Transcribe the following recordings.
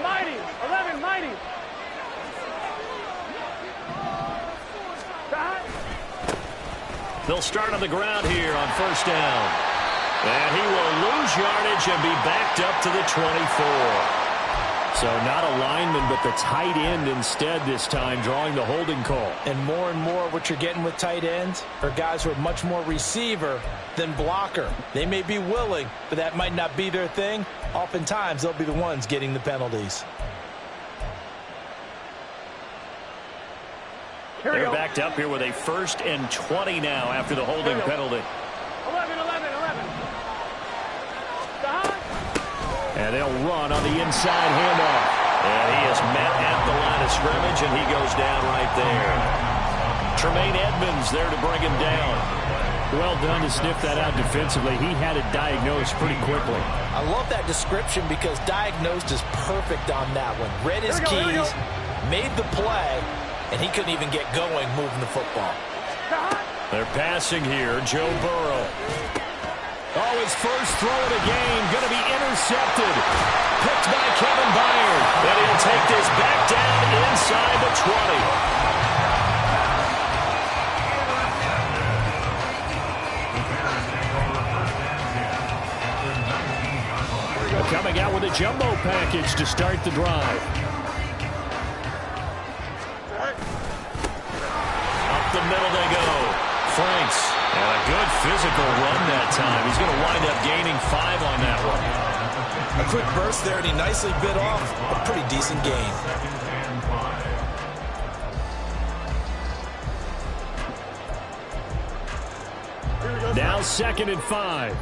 mighty. 11 mighty. They'll start on the ground here on first down. And he will lose yardage and be backed up to the 24. So not a lineman, but the tight end instead this time, drawing the holding call. And more what you're getting with tight ends are guys who are much more receiver than blocker. They may be willing, but that might not be their thing. Oftentimes, they'll be the ones getting the penalties. They're backed up here with a 1st and 20 now after the holding penalty. 11. And they'll run on the inside handoff. And he is met at the line of scrimmage, and he goes down right there. Tremaine Edmonds there to bring him down. Well done to sniff that out defensively. He had it diagnosed pretty quickly. I love that description because diagnosed is perfect on that one. Read his keys, made the play, and he couldn't even get going moving the football. They're passing here. Joe Burrow. Oh, his first throw of the game going to be intercepted. Picked by Kevin Byard. And he'll take this back down inside the 20. Coming out with a jumbo package to start the drive. Up the middle they go. Franks. And a good physical run that time. He's going to wind up gaining 5 on that one. A quick burst there, and he nicely bit off a pretty decent gain. Now 2nd and 5.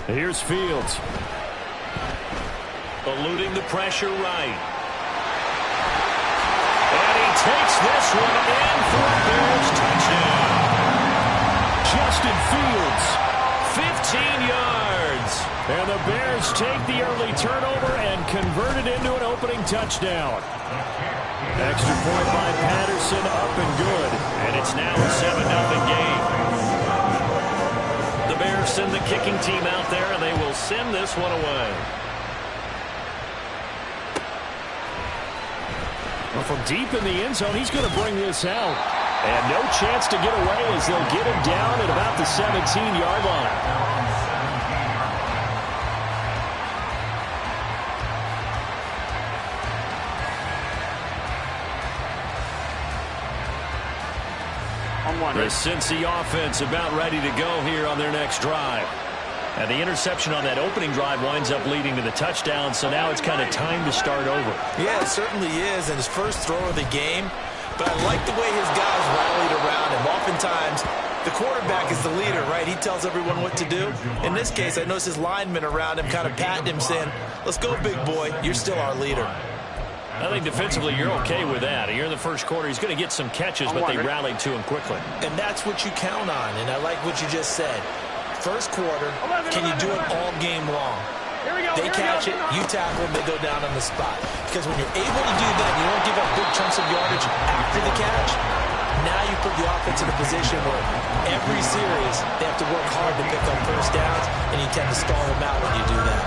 Here's Fields. Eluding the pressure right. And he takes this one in for a Bears touchdown. Justin Fields. 15 yards. And the Bears take the early turnover and convert it into an opening touchdown. Extra point by Patterson, up and good. And it's now a 7-0 game. The Bears send the kicking team out there, and they will send this one away. Well, from deep in the end zone, he's going to bring this out. And no chance to get away as they'll get him down at about the 17-yard line. The Cincy offense about ready to go here on their next drive. And the interception on that opening drive winds up leading to the touchdown, so now it's kind of time to start over. Yeah, it certainly is, and his first throw of the game. But I like the way his guys rallied around him. Oftentimes, the quarterback is the leader, right? He tells everyone what to do. In this case, I noticed his linemen around him kind of patting him, saying, let's go, big boy. You're still our leader. I think defensively you're okay with that. Here in the first quarter, he's going to get some catches, but they rallied to him quickly. And that's what you count on, and I like what you just said. First quarter, can you do it all game long? They catch it, you tackle them, they go down on the spot. Because when you're able to do that, you don't give up big chunks of yardage after the catch. Now you put the offense in a position where every series they have to work hard to pick up first downs, and you tend to stall them out when you do that.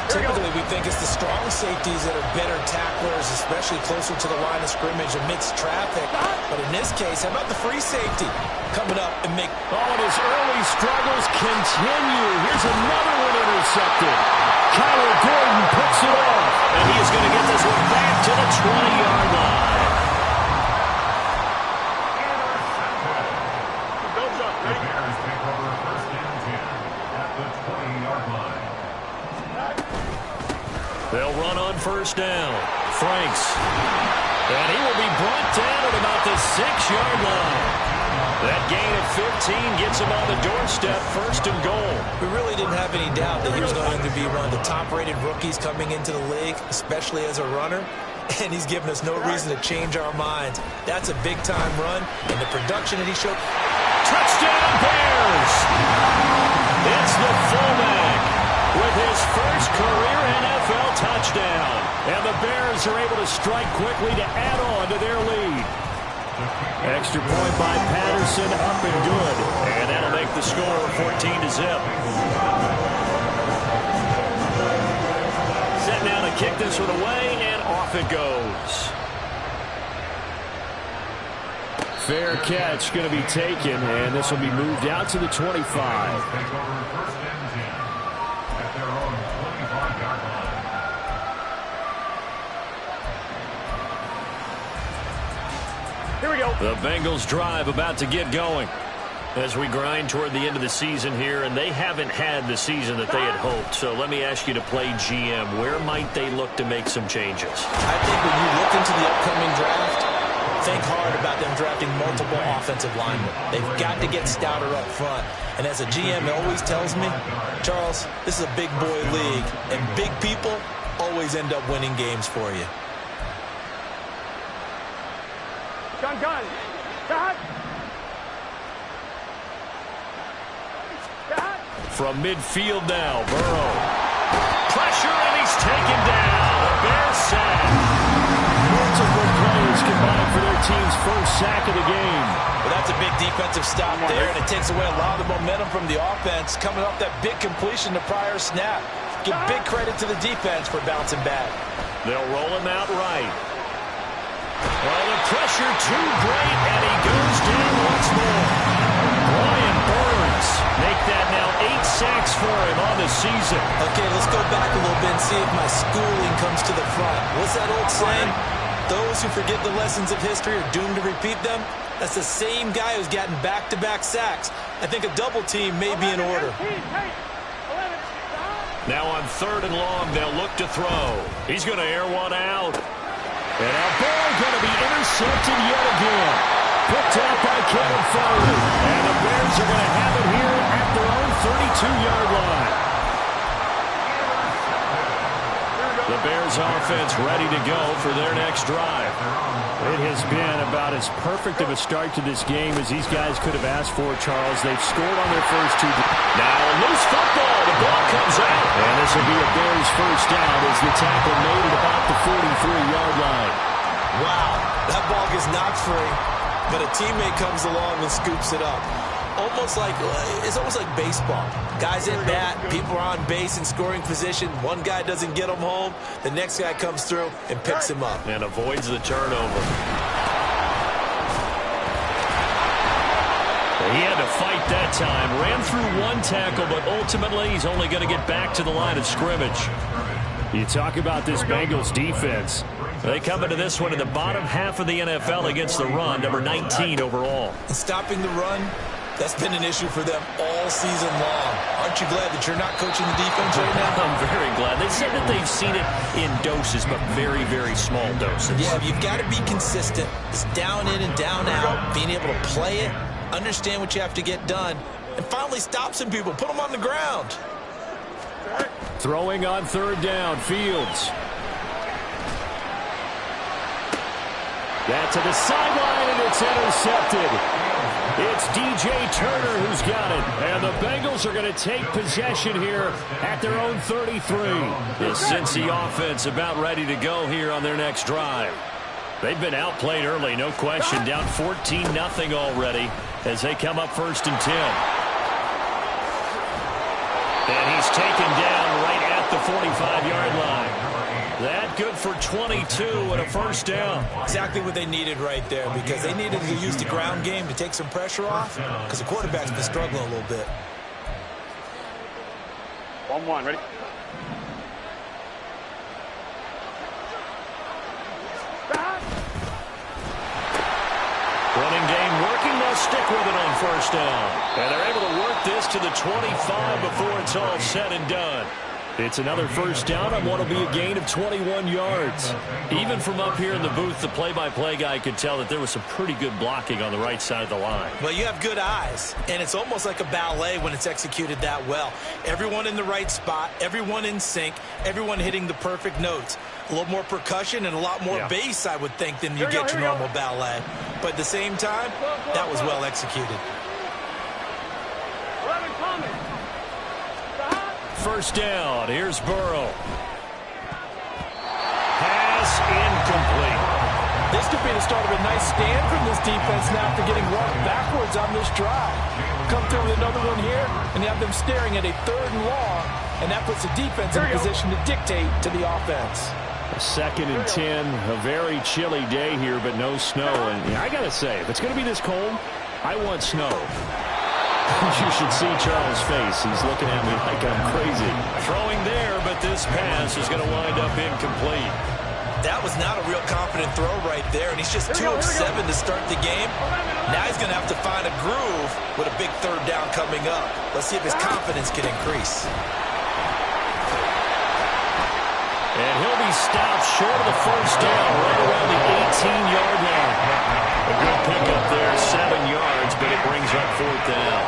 Typically, we think it's the strong safeties that are better tacklers, especially closer to the line of scrimmage amidst traffic. But in this case, how about the free safety coming up and make... Oh, and his early struggles continue. Here's another one intercepted. Kyler Gordon picks it off. And he is going to get this one back to the 20-yard line. They'll run on first down. Franks. And he will be brought down at about the 6-yard line. That gain of 15 gets him on the doorstep, 1st and goal. We really didn't have any doubt that he was going to be one of the top-rated rookies coming into the league, especially as a runner. And he's given us no reason to change our minds. That's a big-time run, and the production that he showed. Touchdown, Bears! It's the fullback with his first career NFL touchdown. And the Bears are able to strike quickly to add on to their lead. Extra point by Patterson, up and good. And that'll make the score 14-0. this one away, and off it goes. Fair catch going to be taken, and this will be moved out to the 25. Here we go. The Bengals drive about to get going as we grind toward the end of the season here, and they haven't had the season that they had hoped. So let me ask you to play GM. Where might they look to make some changes? I think when you look into the upcoming draft, think hard about them drafting multiple offensive linemen. They've got to get stouter up front. And as a GM always tells me, Charles, this is a big boy league, and big people always end up winning games for you. Gun. Cut. From midfield now, Burrow. Pressure, and he's taken down. The Bears sack. Multiple players combined for their team's first sack of the game. Well, that's a big defensive stop there, and it takes away a lot of the momentum from the offense coming off that big completion the prior snap. Give big credit to the defense for bouncing back. They'll roll him out right. Well, the pressure too great, and he goes down once more. Brian Burns make that now 8 sacks for him on the season. Okay, let's go back a little bit and see if my schooling comes to the front. What's that old saying? Those who forget the lessons of history are doomed to repeat them. That's the same guy who's gotten back-to-back sacks. I think a double team may be in order. Now on 3rd and long, they'll look to throw. He's going to air one out. And our ball going to be intercepted yet again. Picked out by Kevin Farley. And the Bears are going to have it here at their own 32-yard line. The Bears offense ready to go for their next drive. It has been about as perfect of a start to this game as these guys could have asked for, Charles. They've scored on their first 2. Now a loose football. The ball comes out. And this will be a Bears first down as the tackle made at about the 43-yard line. Wow, that ball gets knocked free, but a teammate comes along and scoops it up. It's almost like baseball. Guys at bat, people are on base in scoring position. One guy doesn't get him home. The next guy comes through and picks him up. And avoids the turnover. He had to fight that time. Ran through one tackle, but ultimately he's only going to get back to the line of scrimmage. You talk about this Bengals defense. They come into this one in the bottom half of the NFL against the run, number 19 overall. And stopping the run, that's been an issue for them all season long. Aren't you glad that you're not coaching the defense right now? I'm very glad. They said that they've seen it in doses, but very, very small doses. Yeah, you've got to be consistent. It's down in and down out, being able to play it, understand what you have to get done, and finally stop some people, put them on the ground. Throwing on 3rd down, Fields. That to the sideline, and it's intercepted. It's DJ Turner who's got it. And the Bengals are going to take possession here at their own 33. The Cincy offense about ready to go here on their next drive. They've been outplayed early, no question. Down 14-0 already as they come up 1st and 10. And he's taken down right at the 45-yard line. That good for 22 and a first down. Exactly what they needed right there, because they needed to use the ground game to take some pressure off, because the quarterback's been struggling a little bit. 1-1, ready? Running game working, they'll stick with it on 1st down. And they're able to work this to the 25 before it's all said and done. It's another 1st down on what will be a gain of 21 yards. Even from up here in the booth, the play-by-play guy could tell that there was some pretty good blocking on the right side of the line. Well, you have good eyes, and it's almost like a ballet when it's executed that well. Everyone in the right spot, everyone in sync, everyone hitting the perfect notes. A little more percussion and a lot more bass, I would think, than you get your normal ballet. But at the same time, that was well executed. 11 coming. 1st down. Here's Burrow. Pass incomplete. This could be the start of a nice stand from this defense now after getting walked backwards on this drive. Come through with another one here, and you have them staring at a 3rd and long, and that puts the defense in a position to dictate to the offense. 2nd and 10, a very chilly day here, but no snow. And yeah, I got to say, if it's going to be this cold, I want snow. You should see Charles' face. He's looking at me like I'm crazy. Throwing there, but this pass is going to wind up incomplete. That was not a real confident throw right there, and he's just 2 of 7 to start the game. Now he's going to have to find a groove with a big 3rd down coming up. Let's see if his confidence can increase. And he'll be stopped short of the 1st down, right around the 18-yard line. A good pickup there, 7 yards, but it brings up 4th down.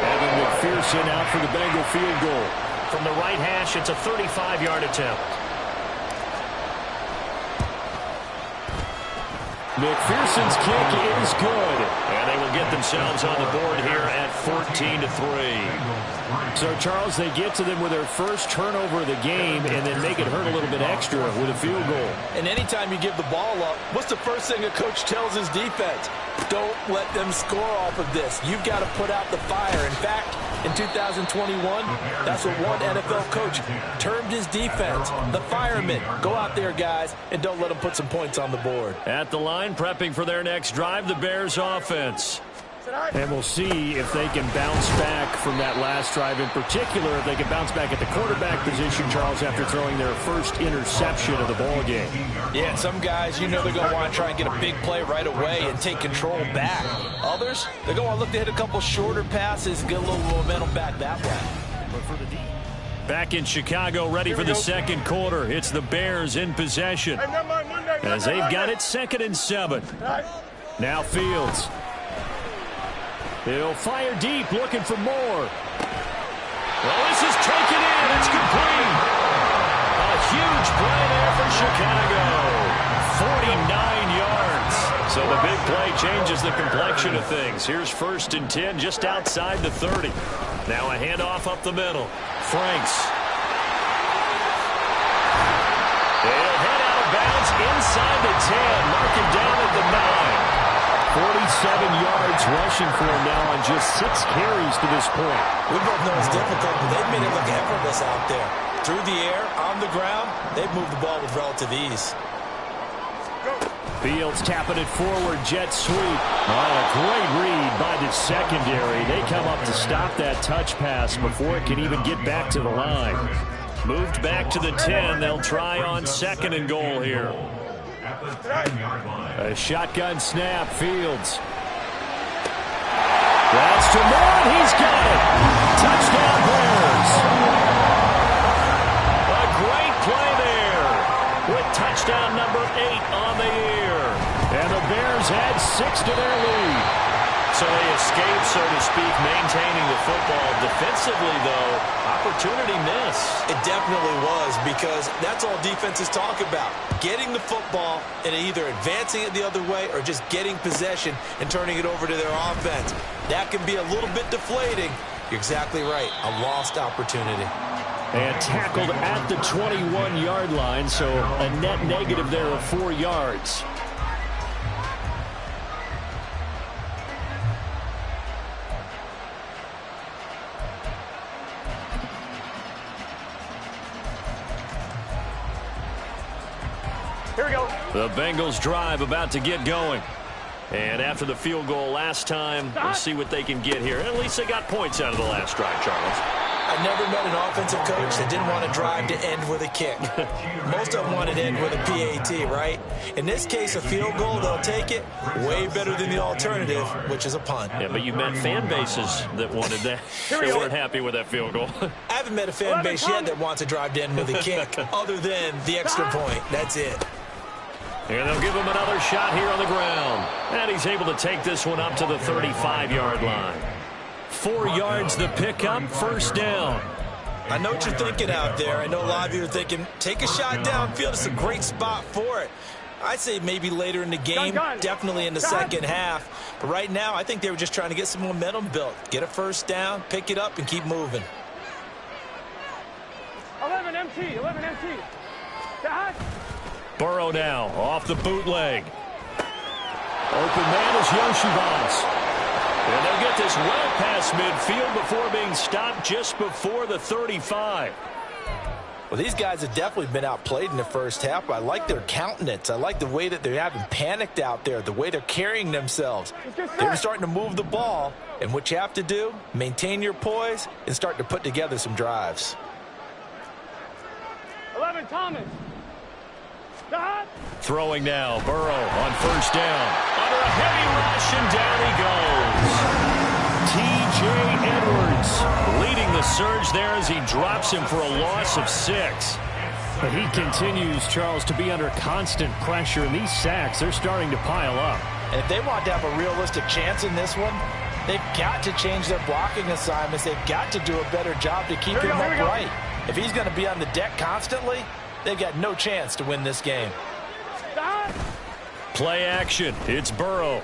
Evan McPherson out for the Bengal field goal. From the right hash, it's a 35-yard attempt. McPherson's kick is good. And they will get themselves on the board here at 14-3. So, Charles, they get to them with their first turnover of the game and then make it hurt a little bit extra with a field goal. And anytime you give the ball up, what's the first thing a coach tells his defense? Don't let them score off of this. You've got to put out the fire. In fact, in 2021, that's what one NFL coach termed his defense, the firemen. Go out there, guys, and don't let them put some points on the board. At the line, prepping for their next drive, the Bears offense. And we'll see if they can bounce back from that last drive, in particular, if they can bounce back at the quarterback position, Charles, after throwing their first interception of the ball game. Yeah, some guys, you know they're going to want to try and get a big play right away and take control back. Others, they're going to look to hit a couple shorter passes and get a little momentum back that way. Back in Chicago, ready for the 2nd quarter. It's the Bears in possession, as they've got it 2nd and 7. Now Fields. He'll fire deep, looking for more. Well, this is taken in. It's complete. A huge play there for Chicago. 49 yards. So the big play changes the complexion of things. Here's 1st and 10 just outside the 30. Now a handoff up the middle. Franks. They'll head out of bounds inside the 10. Mark him down at the 9. 47 yards rushing for him now on just 6 carries to this point. We both know it's difficult, but they've made it look effortless out there. Through the air, on the ground, they've moved the ball with relative ease. Fields tapping it forward, jet sweep. A great read by the secondary. They come up to stop that touch pass before it can even get back to the line. Moved back to the 10. They'll try on 2nd and goal here. A shotgun snap, Fields. That's to Moore, he's got it. Touchdown Bears. A great play there with touchdown number 8 on the year. And the Bears add 6 to their lead. So they escape, so to speak, maintaining the football. Defensively, though, opportunity miss. It definitely was, because that's all defenses talk about. Getting the football and either advancing it the other way or just getting possession and turning it over to their offense. That can be a little bit deflating. You're exactly right. A lost opportunity. And tackled at the 21-yard line, so a net negative there of 4 yards. Here we go. The Bengals drive about to get going. And after the field goal last time, we'll see what they can get here. At least they got points out of the last drive, Charles. I never met an offensive coach that didn't want to drive to end with a kick. Most of them wanted to end with a PAT, right? In this case, a field goal, they'll take it. Way better than the alternative, which is a punt. Yeah, but you met fan bases that wanted that. They weren't happy with that field goal. I haven't met a fan base yet that wants to drive to end with a kick, other than the extra point. That's it. And they'll give him another shot here on the ground. And he's able to take this one up to the 35-yard line. 4 yards the pickup, 1st down. I know what you're thinking out there. I know a lot of you are thinking, take a shot downfield. It's a great spot for it. I'd say maybe later in the game, definitely in the second half. But right now, I think they were just trying to get some momentum built. Get a 1st down, pick it up, and keep moving. 11 MT, 11 MT. Dad. Burrow now off the bootleg. Open man is Yoshibas. And they'll get this well past midfield before being stopped just before the 35. Well, these guys have definitely been outplayed in the first half, but I like their countenance. I like the way that they're having panicked out there, the way they're carrying themselves. They're starting to move the ball, and what you have to do, maintain your poise and start to put together some drives. 11, Thomas. Stop. Throwing now, Burrow on first down. Under a heavy rush, and down he goes. T.J. Edwards leading the surge there as he drops him for a loss of 6. But he continues, Charles, to be under constant pressure, and these sacks, they're starting to pile up. And if they want to have a realistic chance in this one, they've got to change their blocking assignments. They've got to do a better job to keep him upright. If he's going to be on the deck constantly, they've got no chance to win this game. Stop. Play action. It's Burrow.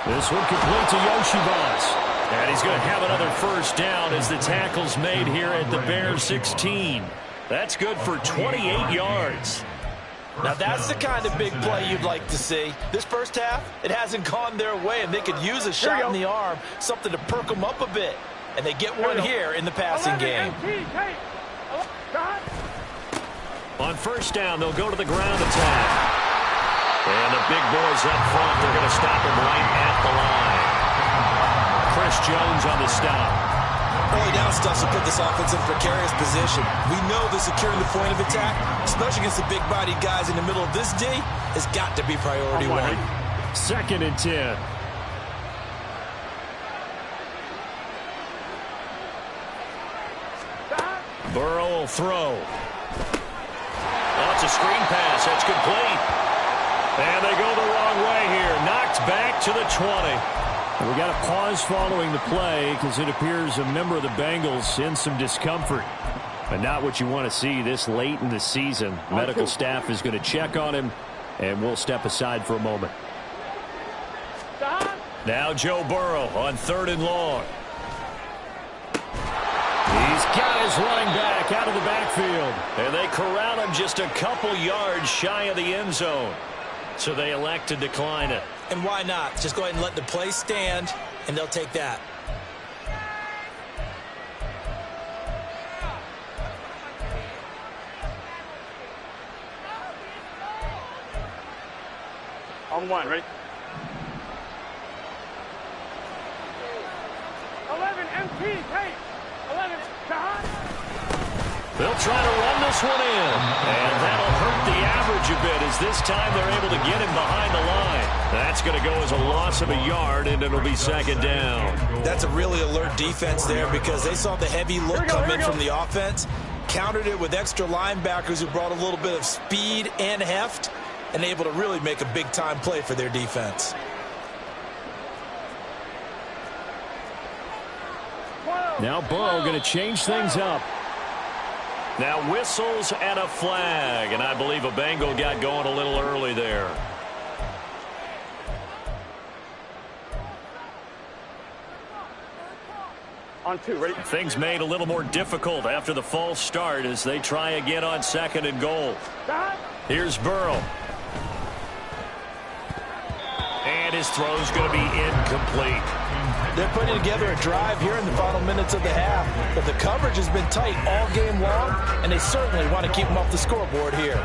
This one complete to Yoshibas. And he's going to have another first down as the tackle's made here at the Bears 16. That's good for 28 yards. Now that's the kind of big play you'd like to see. This first half, it hasn't gone their way, and they could use a shot in the arm, something to perk them up a bit. And they get one here in the passing game. On first down, they'll go to the ground attack. And the big boys up front, they're going to stop him right at the line. Chris Jones on the stop. Early down stuff will put this offense in a precarious position. We know that securing the point of attack, especially against the big-bodied guys in the middle of this D, has got to be priority one. 2nd and 10. Burrow will throw. Oh, it's a screen pass. That's complete. And they go the wrong way here. Knocked back to the 20. We got a pause following the play because it appears a member of the Bengals in some discomfort. But not what you want to see this late in the season. Medical staff is going to check on him, and we'll step aside for a moment. Now Joe Burrow on 3rd and long. He's got his running back out of the backfield. And they corral him just a couple yards shy of the end zone. So they elect to decline it. And why not? Just go ahead and let the play stand, and they'll take that. On 1, ready? 11, MT, hey! 11, Shahad! They'll try to run this one in. And that'll hurt the average a bit as this time they're able to get him behind the line. That's going to go as a loss of a yard, and it'll be 2nd down. That's a really alert defense there because they saw the heavy look come in from the offense, countered it with extra linebackers who brought a little bit of speed and heft, and able to really make a big-time play for their defense. Now Burrow going to change things up. Now whistles and a flag, and I believe a Bengal got going a little early there. On 2, ready? Things made a little more difficult after the false start as they try again on 2nd and goal. Here's Burrow. And his throw's going to be incomplete. They're putting together a drive here in the final minutes of the half, but the coverage has been tight all game long, and they certainly want to keep them off the scoreboard here.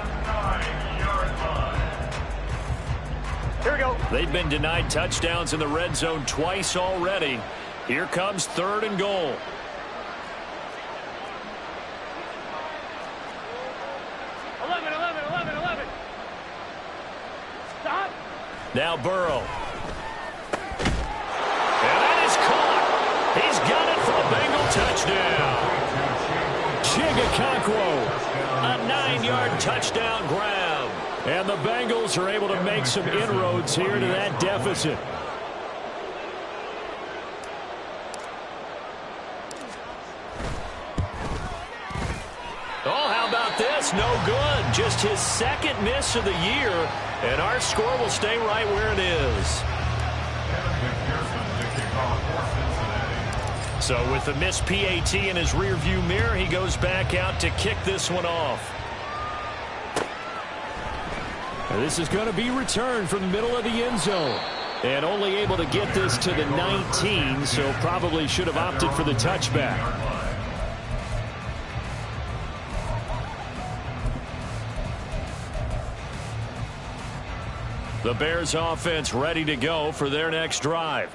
Here we go. They've been denied touchdowns in the red zone twice already. Here comes 3rd and goal. Stop. Now Burrow. And that is caught. He's got it for a Bengal touchdown. Chigakonkwo. A 9-yard touchdown grab. And the Bengals are able to make some inroads here to that deficit. Oh, how about this? No good. Just his 2nd miss of the year, and our score will stay right where it is. So with the missed PAT in his rearview mirror, he goes back out to kick this one off. And this is going to be returned from the middle of the end zone. And only able to get this to the 19, so probably should have opted for the touchback. The Bears offense ready to go for their next drive.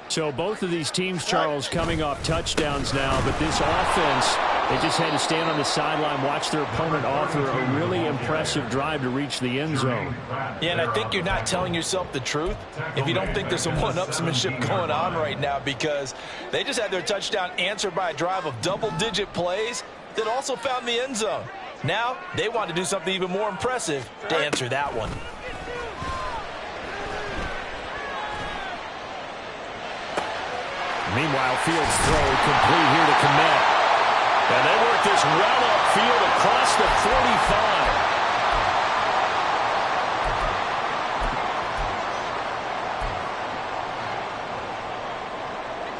So both of these teams, Charles, coming off touchdowns now, but this offense, they just had to stand on the sideline, watch their opponent offer a really impressive drive to reach the end zone. Yeah, and I think you're not telling yourself the truth if you don't think there's some one-upsmanship going on right now, because they just had their touchdown answered by a drive of double-digit plays that also found the end zone. Now they want to do something even more impressive to answer that one. Meanwhile, Fields' throw complete here to Kmet. And they work this well upfield across the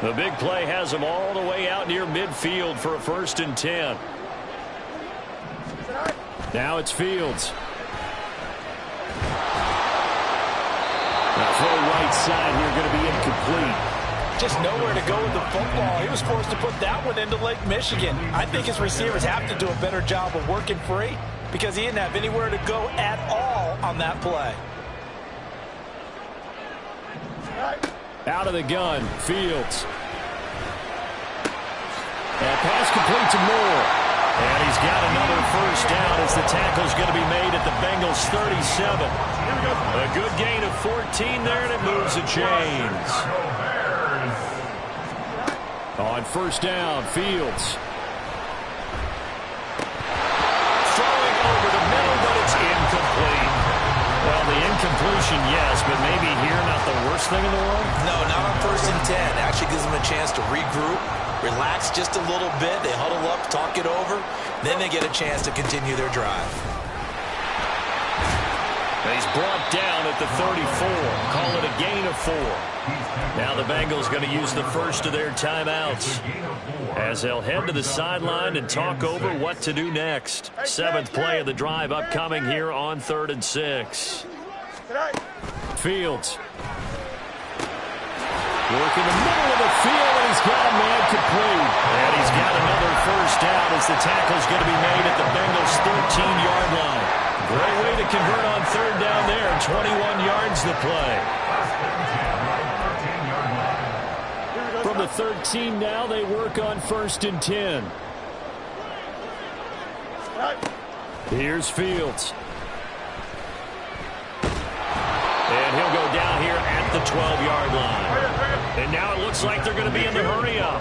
45. The big play has them all the way out near midfield for a 1st and 10. Now it's Fields. Now throw right side here, going to be incomplete. Just nowhere to go with the football. He was forced to put that one into Lake Michigan. I think his receivers have to do a better job of working free because he didn't have anywhere to go at all on that play. Out of the gun, Fields. And pass complete to Moore. And he's got another 1st down as the tackle's going to be made at the Bengals 37. A good gain of 14 there, and it moves the chains. On 1st down, Fields. Throwing over the middle, but it's incomplete. Well, the incompletion, yes, but maybe here not the worst thing in the world? No, not on 1st and 10. Actually gives them a chance to regroup, relax just a little bit. They huddle up, talk it over. Then they get a chance to continue their drive. He's brought down at the 34. Call it a gain of 4. Now the Bengals going to use the first of their timeouts as they'll head to the sideline and talk over what to do next. 7th play of the drive upcoming here on 3rd and 6. Fields. Working the middle of the field, and he's got a man complete. And he's got another 1st down as the tackle's going to be made at the Bengals' 13-yard line. Great way to convert on 3rd down there. 21 yards to play. From the 13 now, they work on 1st and 10. Here's Fields. And he'll go down here at the 12-yard line. And now it looks like they're going to be in the hurry-up.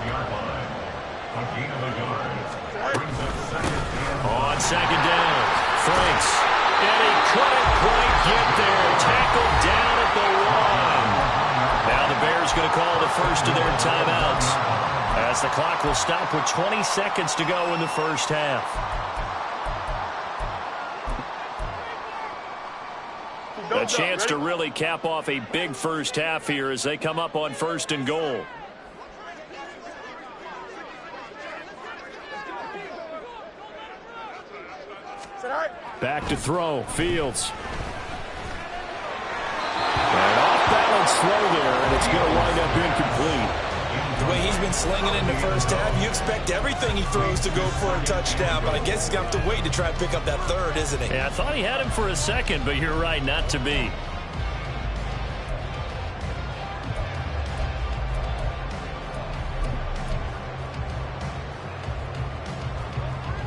On 2nd down, Franks. And he couldn't quite get there. Tackled down at the 1. Now the Bears going to call the first of their timeouts as the clock will stop with 20 seconds to go in the 1st half. A chance to really cap off a big 1st half here as they come up on 1st and goal. Back to throw, Fields. And off-balance throw there, and it's going to wind up incomplete. The way he's been slinging in the 1st half, you expect everything he throws to go for a touchdown, but I guess he's going to have to wait to try and pick up that 3rd, isn't he? Yeah, I thought he had him for a second, but you're right, not to be.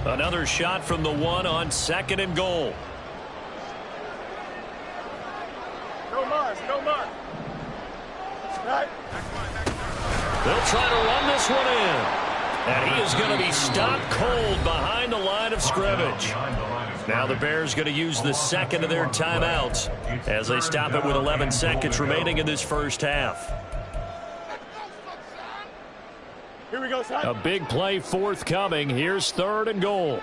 Another shot from the 1 on 2nd and goal. No Mars, no Mars. Right. They'll try to run this one in. And he is going to be stopped cold behind the line of scrimmage. Now the Bears going to use the 2nd of their timeouts as they stop it with 11 seconds remaining in this 1st half. Here we go, son. A big play forthcoming. Here's 3rd and goal.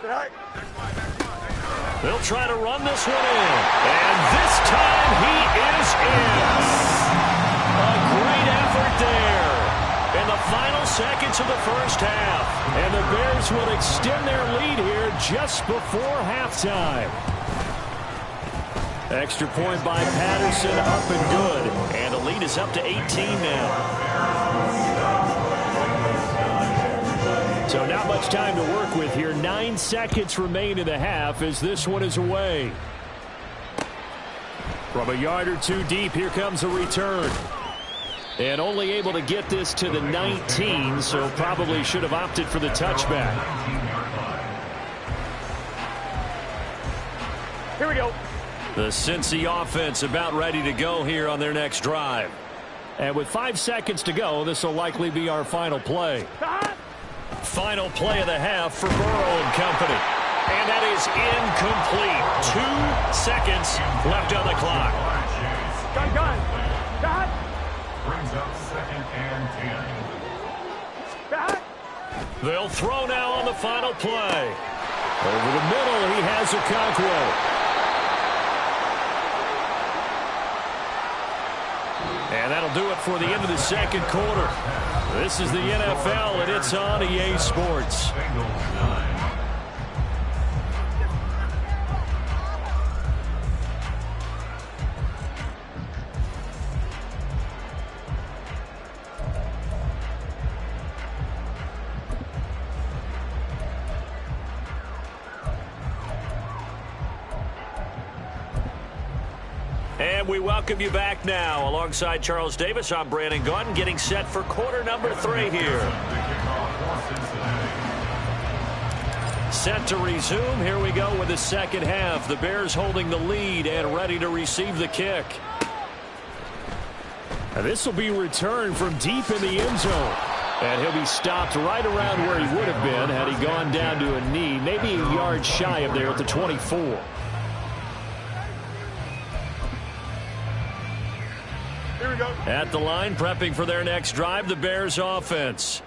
Right. They'll try to run this one in. And this time he is in. A great effort there in the final seconds of the 1st half. And the Bears will extend their lead here just before halftime. Extra point by Patterson, up and good. And the lead is up to 18 now. So not much time to work with here. 9 seconds remain in the half as this one is away. From a yard or two deep, here comes a return. And only able to get this to the 19, so probably should have opted for the touchback. Here we go. The Cincy offense about ready to go here on their next drive. And with 5 seconds to go, this will likely be our final play. Final play of the half for Burrow and company. And that is incomplete. 2 seconds left on the clock. Gun. Got. Brings up 2nd and 10. Got. They'll throw now on the final play. Over the middle, he has Okonkwo. And that'll do it for the end of the second quarter. This is the NFL, and it's on EA Sports. And we welcome you back now. Alongside Charles Davis, I'm Brandon Gaudin, getting set for quarter number 3 here. Set to resume. Here we go with the second half. The Bears holding the lead and ready to receive the kick. And this will be returned from deep in the end zone. And he'll be stopped right around where he would have been had he gone down to a knee, maybe a yard shy of there at the 24. At the line, prepping for their next drive, the Bears offense.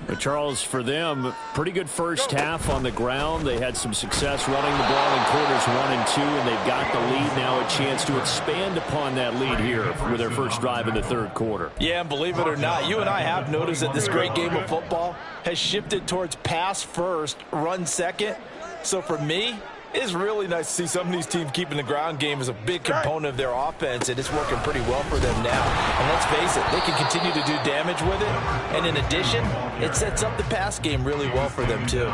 But Charles, for them, pretty good first half on the ground. They had some success running the ball in quarters 1 and 2, and they've got the lead now, a chance to expand upon that lead here with their first drive in the third quarter. Yeah, and believe it or not, you and I have noticed that this great game of football has shifted towards pass first, run second. So for me, it's really nice to see some of these teams keeping the ground game as a big component of their offense, and it's working pretty well for them now. And let's face it, they can continue to do damage with it. And in addition, it sets up the pass game really well for them, too.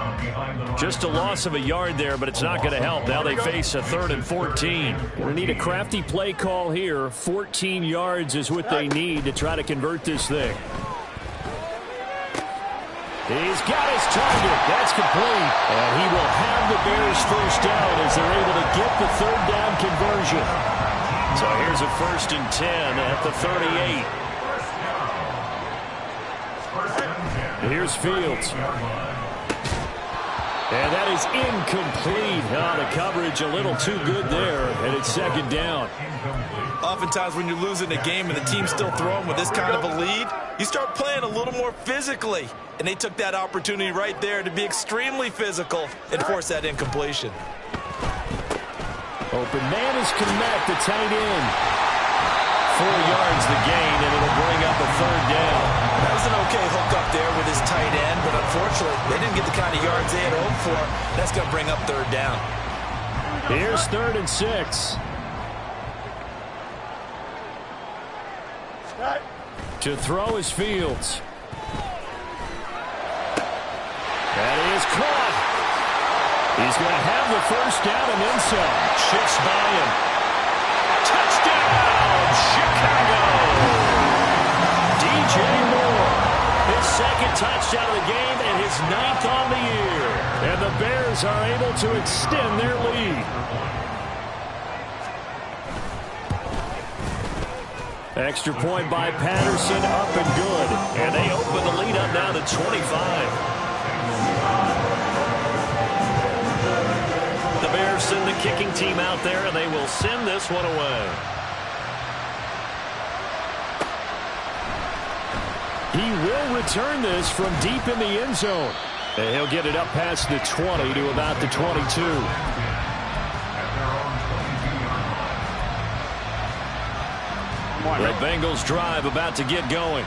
Just a loss of a yard there, but it's not going to help. Now they face a 3rd and 14. We'll need a crafty play call here. 14 yards is what they need to try to convert this thing. He's got his target. That's complete. And he will have the Bears first down as they're able to get the 3rd down conversion. So here's a 1st and 10 at the 38. Here's Fields. And that is incomplete. The coverage a little too good there, and it's 2nd down. Oftentimes when you're losing a game and the team's still throwing with this kind of a lead, you start playing a little more physically. And they took that opportunity right there to be extremely physical and force that incompletion. Open man is Kmet, the tight end. 4 yards the gain, and it'll bring up a 3rd down. That was an okay hook up there with his tight end, but unfortunately, they didn't get the kind of yards they had hoped for. That's going to bring up 3rd down. Here's 3rd and 6. To throw is Fields. That is caught. He's going to have the first down and then some. Shifts by him. Touchdown, Chicago. DJ Moore. His 2nd touchdown of the game and his 9th on the year. And the Bears are able to extend their lead. Extra point by Patterson, up and good. And they open the lead up now to 25. The Bears send the kicking team out there, and they will send this one away. He will return this from deep in the end zone. And he'll get it up past the 20 to about the 22. The Bengals drive about to get going.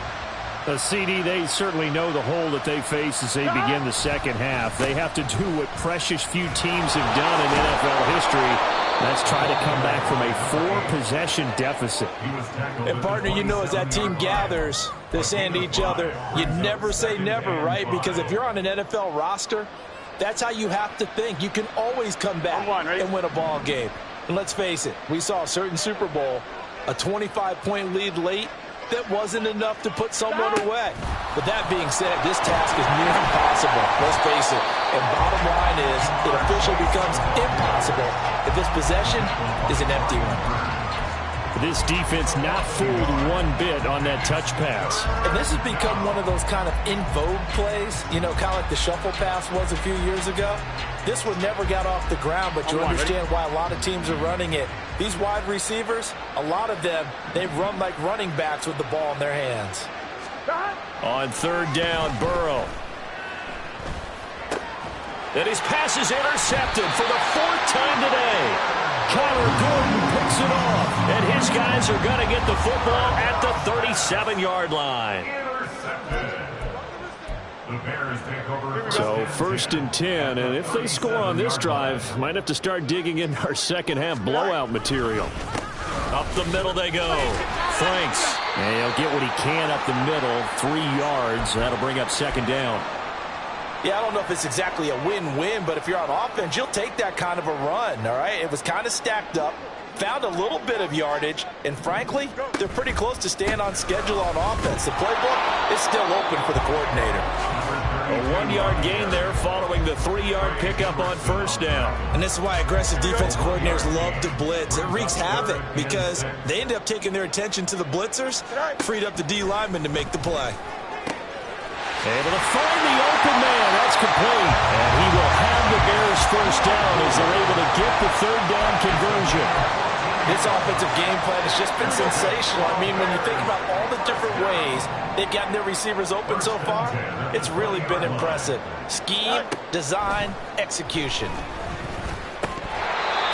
The CD, they certainly know the hole that they face as they begin the second half. They have to do what precious few teams have done in NFL history. That's try to come back from a 4-possession deficit. And, partner, you know as that team gathers, they're saying to each other, you never say never, right? Because if you're on an NFL roster, that's how you have to think. You can always come back and win a ball game. And let's face it, we saw a certain Super Bowl, a 25-point lead late, that wasn't enough to put someone away. But that being said, this task is near impossible. Let's face it. And bottom line is, it officially becomes impossible if this possession is an empty one. This defense not fooled one bit on that touch pass. And this has become one of those kind of in vogue plays, you know, kind of like the shuffle pass was a few years ago. This one never got off the ground, but you understand why a lot of teams are running it. These wide receivers, a lot of them, they run like running backs with the ball in their hands. On third down, Burrow. And his pass is intercepted for the fourth time today. Kyler Gordon picks it off, and his guys are going to get the football at the 37-yard line. So first and 10, and if they score on this drive, might have to start digging in our second half blowout material. Up the middle they go. Franks. And he'll get what he can up the middle, 3 yards. That'll bring up second down. Yeah, I don't know if it's exactly a win-win, but if you're on offense, you'll take that kind of a run, all right? It was kind of stacked up, found a little bit of yardage, and frankly, they're pretty close to staying on schedule on offense. The playbook is still open for the coordinator. A 1-yard gain there following the 3-yard pickup on first down. And this is why aggressive defense coordinators love to blitz. It wreaks havoc because they end up taking their attention to the blitzers, freed up the D lineman to make the play. Able to find the open man. That's complete. And he will have the Bears first down as they're able to get the third down conversion. This offensive game plan has just been sensational. I mean, when you think about all the different ways they've gotten their receivers open so far, it's really been impressive. Scheme, design, execution.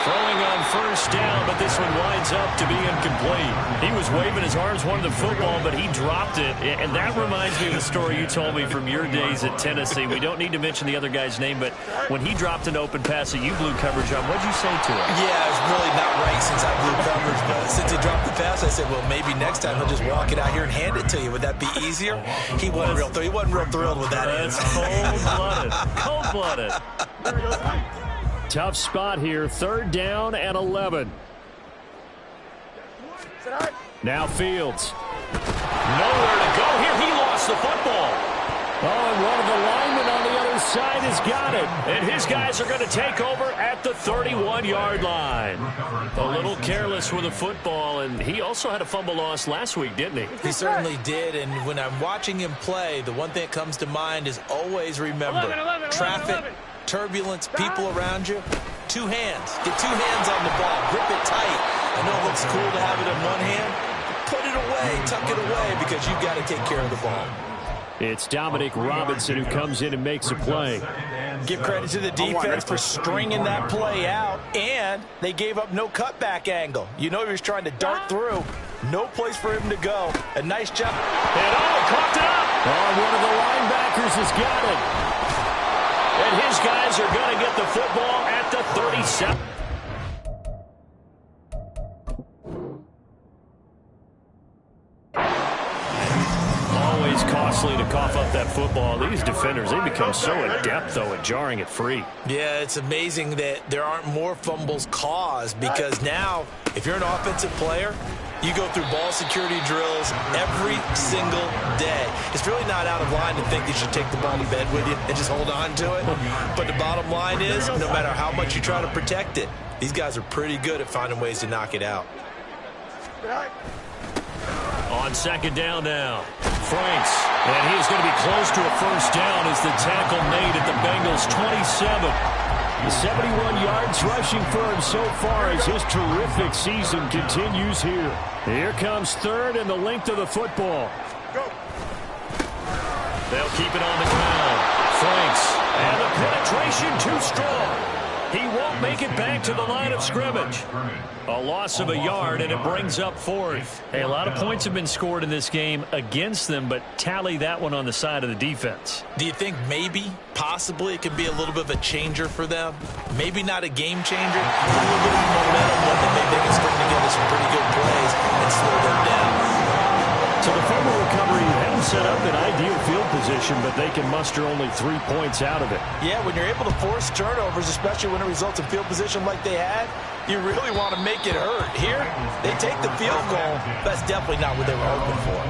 Throwing on first down, but this one winds up to be incomplete. He was waving his arms, wanted the football, but he dropped it. And that reminds me of the story you told me from your days at Tennessee. We don't need to mention the other guy's name, but when he dropped an open pass that you blew coverage on, what'd you say to him? Yeah, it's really not right since I blew coverage, but since he dropped the pass, I said, well, maybe next time he'll just walk it out here and hand it to you. Would that be easier? He wasn't real thrilled with that. That's cold-blooded. Cold-blooded. Tough spot here. Third down and 11. Now Fields. Nowhere to go here. He lost the football. Oh, and one of the linemen on the other side has got it. And his guys are going to take over at the 31-yard line. A little careless with the football, and he also had a fumble loss last week, didn't he? He certainly did, and when I'm watching him play, the one thing that comes to mind is always remember, traffic, turbulence, people around you, 2 hands. Get 2 hands on the ball. Grip it tight. I know it looks cool to have it in one hand. Put it away. Tuck it away because you've got to take care of the ball. It's Dominic Robinson who comes in and makes a play. Give credit to the defense for stringing that play out, and they gave up no cutback angle. You know he was trying to dart through. No place for him to go. A nice job. And caught it up. Oh, one of the linebackers has got it. And his guys are going to get the football at the 37. Always costly to cough up that football. These defenders, they become so adept, though, at jarring it free. Yeah, it's amazing that there aren't more fumbles caused because now, if you're an offensive player, you go through ball security drills every single day. It's really not out of line to think you should take the ball to bed with you and just hold on to it. But the bottom line is, no matter how much you try to protect it, these guys are pretty good at finding ways to knock it out. On second down now, Franks. And he is going to be close to a first down as the tackle made at the Bengals' 27. 71 yards rushing for him so far as his terrific season continues here. Here comes third and the length of the football. They'll keep it on the ground. Franks. And the penetration too strong. He won't make it back to the line of scrimmage. A loss of a yard, and it brings up fourth. Hey, a lot of points have been scored in this game against them, but tally that one on the side of the defense. Do you think maybe, possibly, it could be a little bit of a changer for them? Maybe not a game changer, a little bit of momentum when they can string together some pretty good plays and slow them down. So the fumble recovery had them set up in ideal field position, but they can muster only 3 points out of it. Yeah, when you're able to force turnovers, especially when it results in field position like they had, You really want to make it hurt. Here, they take the field goal. That's definitely not what they were hoping for.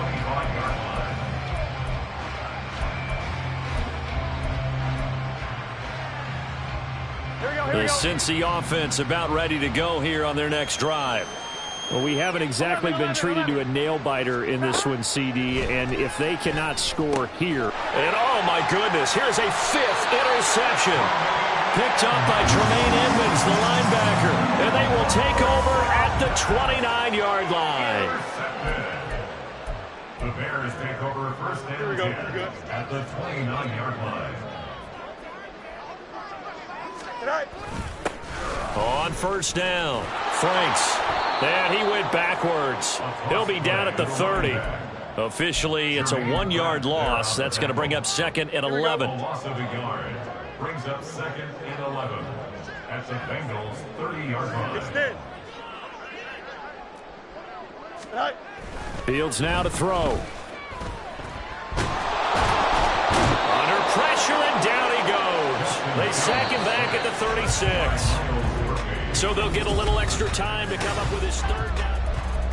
The Cincy offense about ready to go here on their next drive. Well, we haven't exactly been treated to a nail-biter in this one, CD, and if they cannot score here. And oh my goodness, here's a 5th interception. Picked up by Tremaine Edmonds, the linebacker. And they will take over at the 29-yard line. The Bears take over first and 10 at the 29-yard line. On first down, Franks. And he went backwards. He'll be down at the 30. Officially, it's a 1-yard loss. That's going to bring up 2nd and 11. A loss of a yard brings up 2nd and 11 at the Bengals 30-yard line. Fields now to throw. Under pressure, and down he goes. They sack him back at the 36. So they'll get a little extra time to come up with his 3rd down.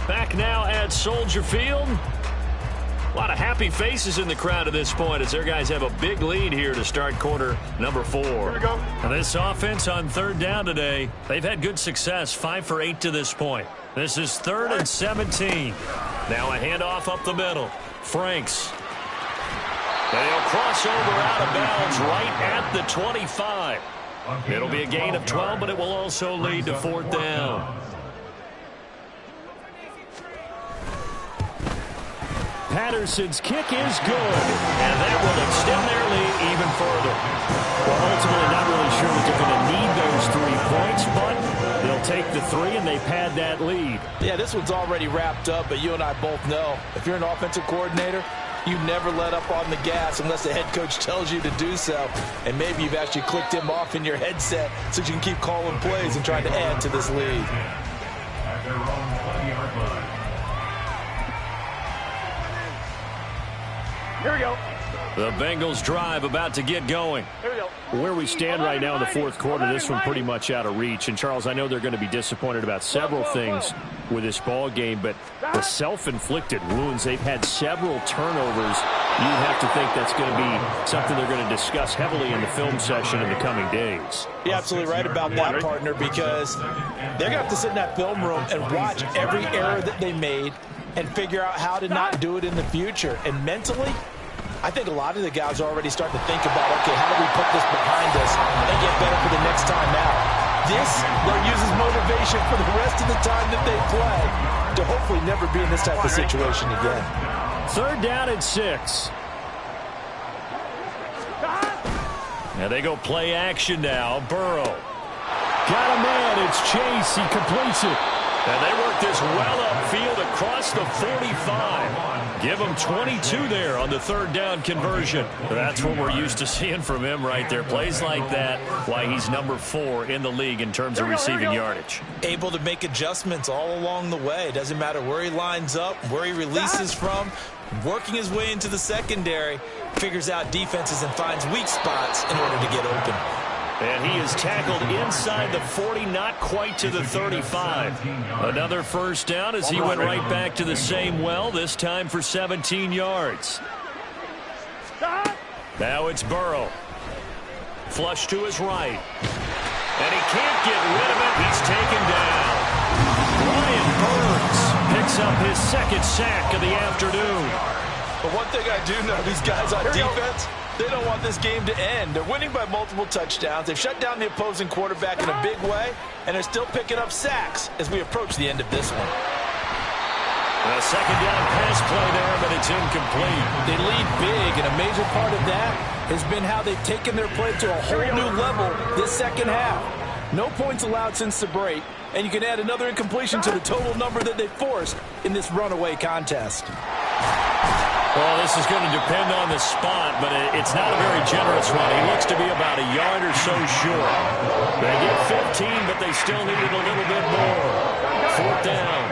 Back now at Soldier Field. A lot of happy faces in the crowd at this point as their guys have a big lead here to start quarter number 4. Here we go. And this offense on 3rd down today, they've had good success, 5 for 8 to this point. This is 3rd and 17. Now a handoff up the middle. Franks. They'll cross over out of bounds right at the 25. It'll be a gain of 12, but it will also lead to 4th down. Patterson's kick is good. And that will extend their lead even further. Well, ultimately, not really sure that they're going to need those 3 points, but they'll take the 3 and they pad that lead. Yeah, this one's already wrapped up, but you and I both know if you're an offensive coordinator, you never let up on the gas unless the head coach tells you to do so. And maybe you've actually clicked him off in your headset so you can keep calling plays and trying to add to this lead. At their own 20-yard line. Here we go. The Bengals drive about to get going. Here we go. Where we stand right now in the 4th quarter, this one pretty much out of reach. And, Charles, I know they're going to be disappointed about several things with this ball game, but the self-inflicted wounds, they've had several turnovers. You have to think that's going to be something they're going to discuss heavily in the film session in the coming days. You're absolutely right about that, partner, because they're going to have to sit in that film room and watch every error that they made and figure out how to not do it in the future. And mentally, I think a lot of the guys are already starting to think about, okay, how do we put this behind us and get better for the next time out? This, they'll use as motivation for the rest of the time that they play to hopefully never be in this type of situation again. 3rd down and 6. Now they go play action now. Burrow. Got a man. It's Chase. He completes it. And they work this well upfield across the 45. Give him 22 there on the 3rd down conversion. That's what we're used to seeing from him right there. Plays like that, why he's number 4 in the league in terms of receiving yardage. Able to make adjustments all along the way. Doesn't matter where he lines up, where he releases from. Working his way into the secondary, figures out defenses and finds weak spots in order to get open. And he is tackled inside the 40, not quite to the 35. Another first down as he went right back to the same well, this time for 17 yards. Now it's Burrow. Flush to his right. And he can't get rid of it. He's taken down. Brian Burns picks up his 2nd sack of the afternoon. But one thing I do know, these guys on defense, they don't want this game to end. They're winning by multiple touchdowns. They've shut down the opposing quarterback in a big way, and they're still picking up sacks as we approach the end of this one. A 2nd down pass play there, but it's incomplete. They lead big, and a major part of that has been how they've taken their play to a whole new level this second half. No points allowed since the break, and you can add another incompletion to the total number that they forced in this runaway contest. Well, this is going to depend on the spot, but it's not a very generous one. He looks to be about a yard or so short. They get 15, but they still needed a little bit more. 4th down.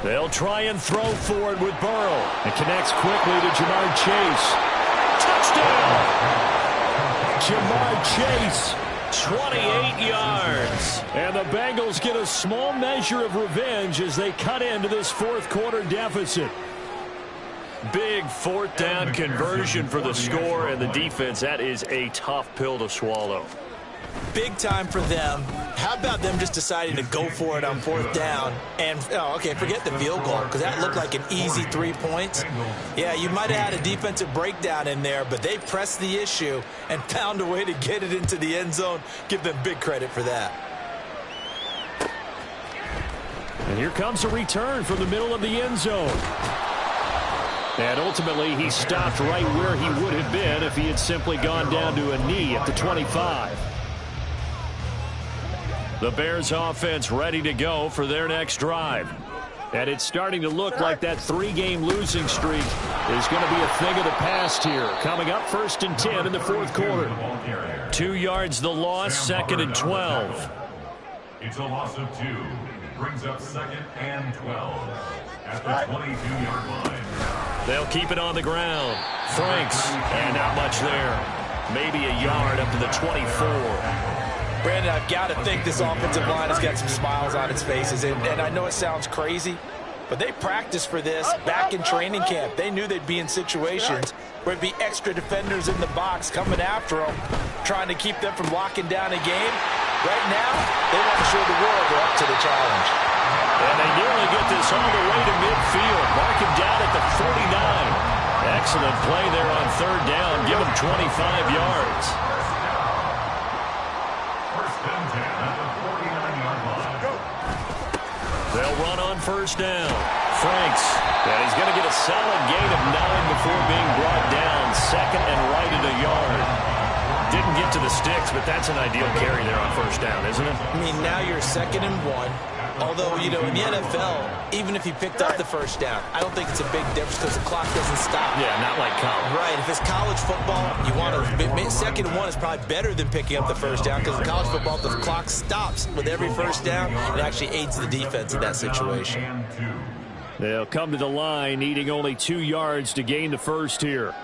They'll try and throw for it with Burrow. It connects quickly to Jamar Chase. Touchdown! Jamar Chase. 28 yards. And the Bengals get a small measure of revenge as they cut into this fourth quarter deficit. Big fourth down conversion for the score, and the defense, that is a tough pill to swallow. Big time for them. How about them just deciding to go for it on fourth down? And, okay, forget the field goal, because that looked like an easy 3 points. Yeah, you might have had a defensive breakdown in there, but they pressed the issue and found a way to get it into the end zone. Give them big credit for that. And here comes a return from the middle of the end zone. And ultimately, he stopped right where he would have been if he had simply gone down to a knee at the 25. The Bears offense ready to go for their next drive. And it's starting to look like that 3-game losing streak is going to be a thing of the past here. Coming up 1st and 10 in the fourth quarter. 2 yards the loss, 2nd and 12. It's a loss of 2. Brings up 2nd and 12 at the 22-yard line. They'll keep it on the ground. Franks, and not much there. Maybe a yard up to the 24. Brandon, I've got to think this offensive line has got some smiles on its faces. And I know it sounds crazy, but they practiced for this back in training camp. They knew they'd be in situations where it'd be extra defenders in the box coming after them, trying to keep them from locking down a game. Right now, they want to show the world they're up to the challenge. And they nearly get this all the way to midfield. Mark him down at the 49. Excellent play there on 3rd down. Give him 25 yards. First and 10 at the 49-yard line. They'll run on 1st down. Franks. And he's going to get a solid gain of 9 before being brought down. 2nd and right at a yard. Didn't get to the sticks, but that's an ideal carry there on 1st down, isn't it? I mean, now you're 2nd and 1. Although, you know, in the NFL, even if you picked up the 1st down, I don't think it's a big difference because the clock doesn't stop. Yeah, not like college. Right. If it's college football, you want to 2nd and 1 is probably better than picking up the 1st down because in college football, the clock stops with every 1st down. It actually aids the defense in that situation. They'll come to the line, needing only 2 yards to gain the first here.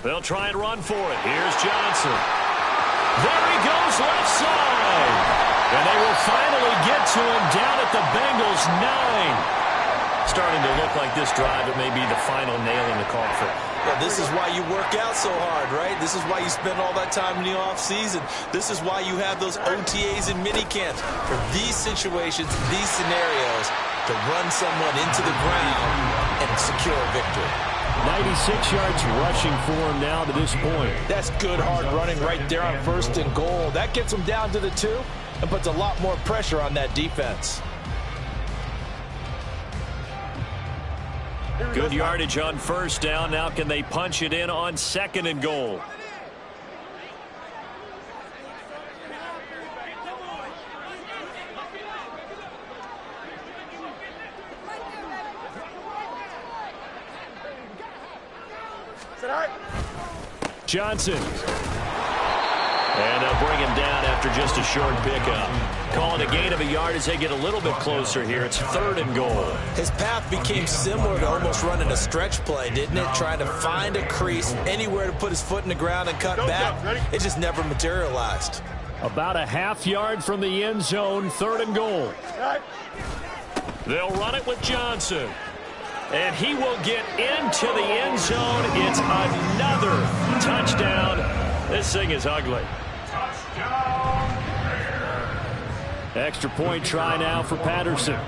They'll try and run for it. Here's Johnson. There he goes, left side. And they will finally get to him down at the Bengals 9. Starting to look like this drive, it may be the final nail in the coffin. Well, this is why you work out so hard, right? This is why you spend all that time in the offseason. This is why you have those OTAs and minicamps. For these situations, these scenarios, to run someone into the ground and secure a victory. 96 yards rushing for him now to this point. That's good, hard running right there on 1st and goal. That gets them down to the 2 and puts a lot more pressure on that defense. Good yardage on 1st down. Now can they punch it in on 2nd and goal? Johnson. And they'll bring him down after just a short pickup. Calling a gain of a yard as they get a little bit closer here. It's 3rd and goal. His path became similar to almost running a stretch play, didn't it? Trying to find a crease, anywhere to put his foot in the ground and cut back. It just never materialized. About a half yard from the end zone, 3rd and goal. They'll run it with Johnson. And he will get into the end zone. It's another touchdown. This thing is ugly. Extra point try now for Patterson.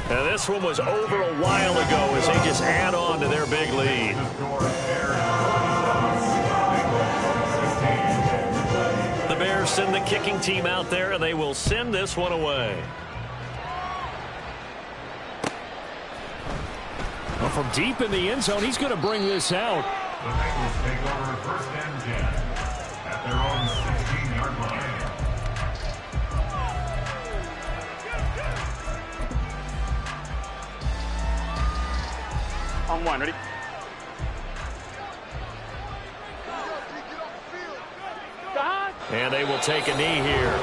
And this one was over a while ago as they just add on to their big lead. The Bears send the kicking team out there, and they will send this one away. Well, from deep in the end zone, he's going to bring this out. The Bengals take over 1st and 10 at their own 16-yard line. On 1, ready? And they will take a knee here.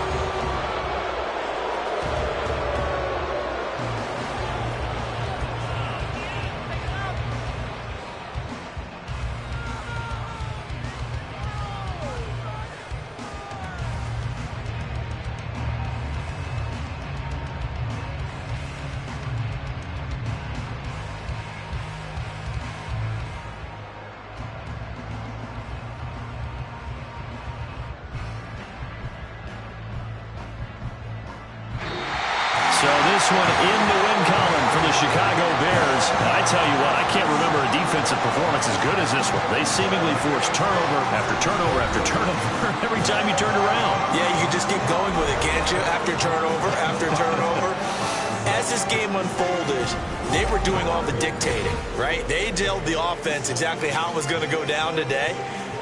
one in the win column for the Chicago Bears. I tell you what, I can't remember a defensive performance as good as this one. They seemingly forced turnover after turnover after turnover every time you turned around. Yeah, you can just keep going with it, can't you? After turnover, after turnover. As this game unfolded, they were doing all the dictating, right? They told the offense exactly how it was going to go down today.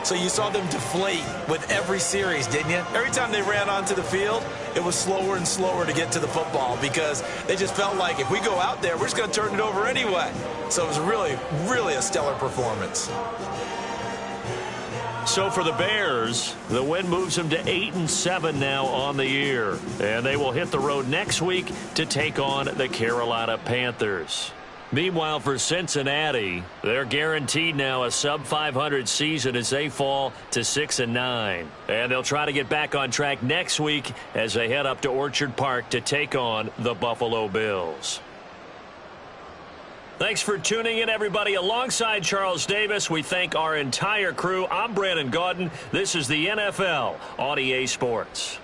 So you saw them deflate with every series, didn't you? Every time they ran onto the field, it was slower and slower to get to the football because they just felt like if we go out there, we're just going to turn it over anyway. So it was really, really a stellar performance. So for the Bears, the win moves them to 8-7 now on the year. And they will hit the road next week to take on the Carolina Panthers. Meanwhile, for Cincinnati, they're guaranteed now a sub-500 season as they fall to 6-9. And they'll try to get back on track next week as they head up to Orchard Park to take on the Buffalo Bills. Thanks for tuning in, everybody. Alongside Charles Davis, we thank our entire crew. I'm Brandon Gaudin. This is the NFL on EA Sports.